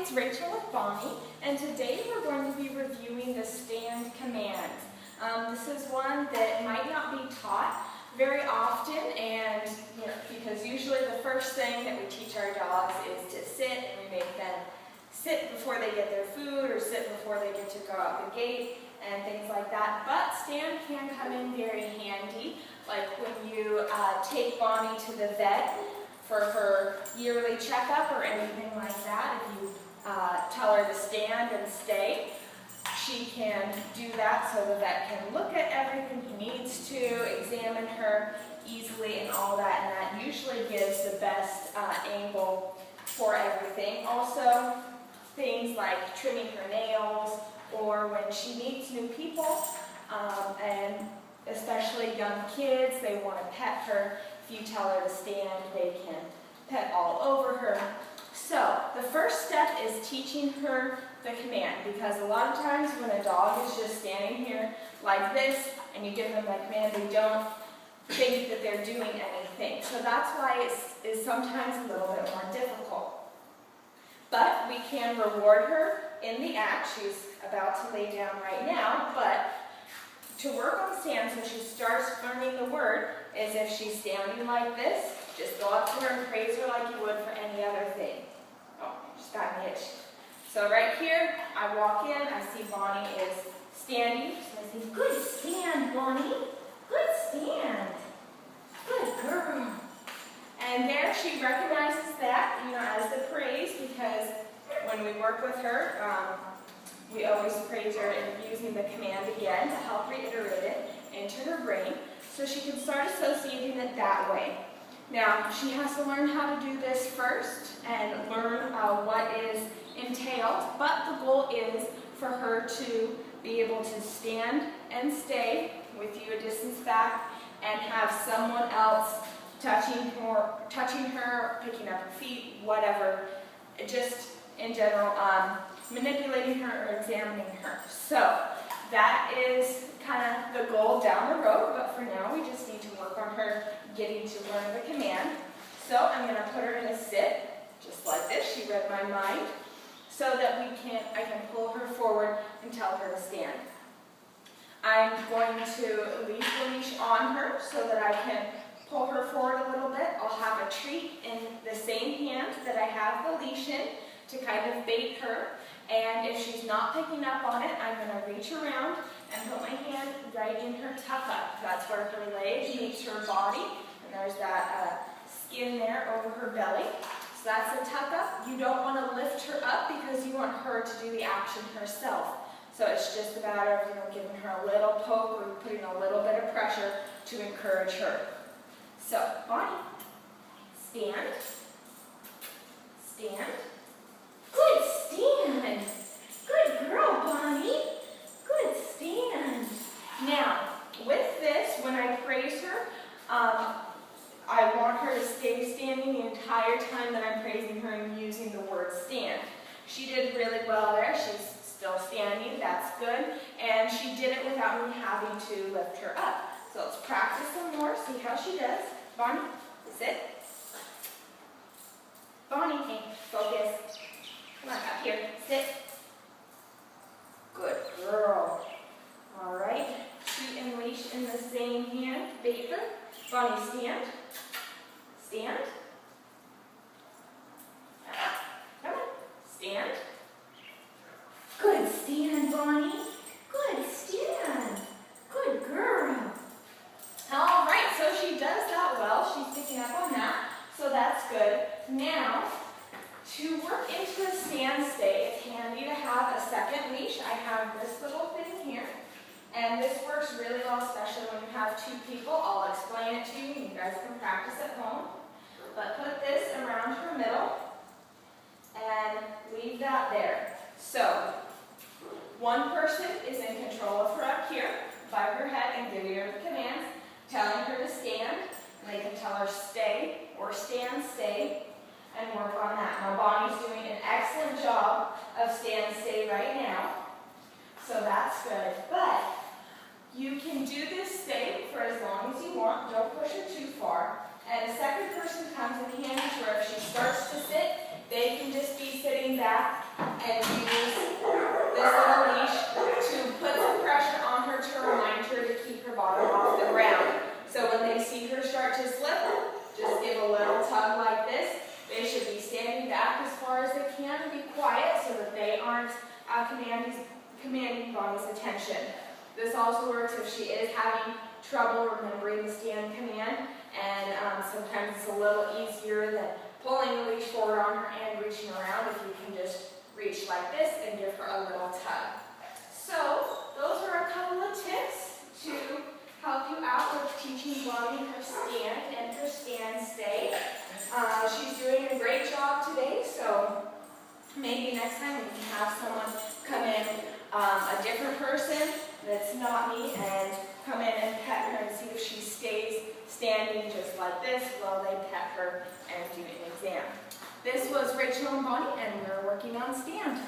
it's Rachel with Bonnie, and today we're going to be reviewing the stand command. This is one that might not be taught very often, and because usually the first thing that we teach our dogs is to sit, and we make them sit before they get their food or sit before they get to go out the gate and things like that. But stand can come in very handy, like when you take Bonnie to the vet for her yearly checkup or anything like that. If you tell her to stand and stay, she can do that so the vet can look at everything he needs to, examine her easily and all that, and that usually gives the best angle for everything. Also, things like trimming her nails, or when she meets new people, and especially young kids, they want to pet her. If you tell her to stand, they can pet all over her. So the first step is teaching her the command, because a lot of times when a dog is just standing here like this and you give them the command, they don't think that they're doing anything. So that's why it is sometimes a little bit more difficult. But we can reward her in the act. She's about to lay down right now, but to work on stand so she starts learning the word is if she's standing like this, just go up to her and praise her like you would for any other thing. Oh, just got an itch. So right here, I walk in, I see Bonnie is standing, so I say, good stand, Bonnie. Good stand. Good girl. And there she recognizes that, as the praise, because when we work with her, we always praise her and using the command again to help reiterate it into her brain so she can start associating it that way. Now, she has to learn how to do this first and learn what is entailed, but the goal is for her to be able to stand and stay with you a distance back and have someone else touching her, picking up her feet, whatever, just in general, manipulating her or examining her. So that is kind of the goal down the road, but for now we just need to work on her getting to learn the command. So I'm going to put her in a sit, just like this. She read my mind, so that I can pull her forward and tell her to stand. I'm going to leave the leash on her so that I can pull her forward a little bit. I'll have a treat in the same hand that I have the leash in to kind of bait her. And if she's not picking up on it, I'm going to reach around and put my hand right in her tuck up. That's where her leg meets her body, and there's that skin there over her belly. So that's a tuck up. You don't want to lift her up because you want her to do the action herself. So it's just a matter of giving her a little poke or putting a little bit of pressure to encourage her. So, Bonnie, stand, stand. Good stand. Good girl, Bonnie. Good stand. Now, with this, when I praise her, I want her to stay standing the entire time that I'm praising her and using the word stand. She did really well there. She's still standing. That's good. And she did it without me having to lift her up. So let's practice some more, see how she does. Bonnie, sit. Bonnie, hey, focus. Come on, up here, sit. Good girl. All right, treat and leash in the same hand, bait her. Bonnie, stand. Stand. Come on, stand. Good stand, Bonnie. Good stand. Good girl. All right, so she does that well. She's picking up on that, so that's good. Now, to work into a stand stay, it's handy to have a second leash. I have this little thing here, and this works really well, especially when you have two people. I'll explain it to you, and you guys can practice at home. But put this around her middle, and leave that there. So, one person is in control of her up here, by her head, and giving her the commands, telling her to stand, and they can tell her stay, or stand, stay, and work on that. Now Bonnie's doing an excellent job of stand, stay right now, so that's good. But you can do this stay for as long as you want, don't push her too far, and a second person comes in handy to her. If she starts to sit, they can just be sitting back and use this little leash to put some pressure on her to remind her to keep her bottom off the ground. So when they see her start to slip, just give a little tug like this. They should be standing back as far as they can and be quiet so that they aren't commanding Bonnie's attention. This also works if she is having trouble remembering the stand command, and sometimes it's a little easier than pulling the leash forward on her and reaching around if you can just reach like this and give her a little tug. So those are a couple of tips to help you out with teaching Bonnie her stand and her stand stay. She's doing a great job today, so maybe next time we can have someone come in, a different person that's not me, and come in and pet her and see if she stays standing just like this while they pet her and do an exam. This was Rachel and Bonnie, and we're working on stand.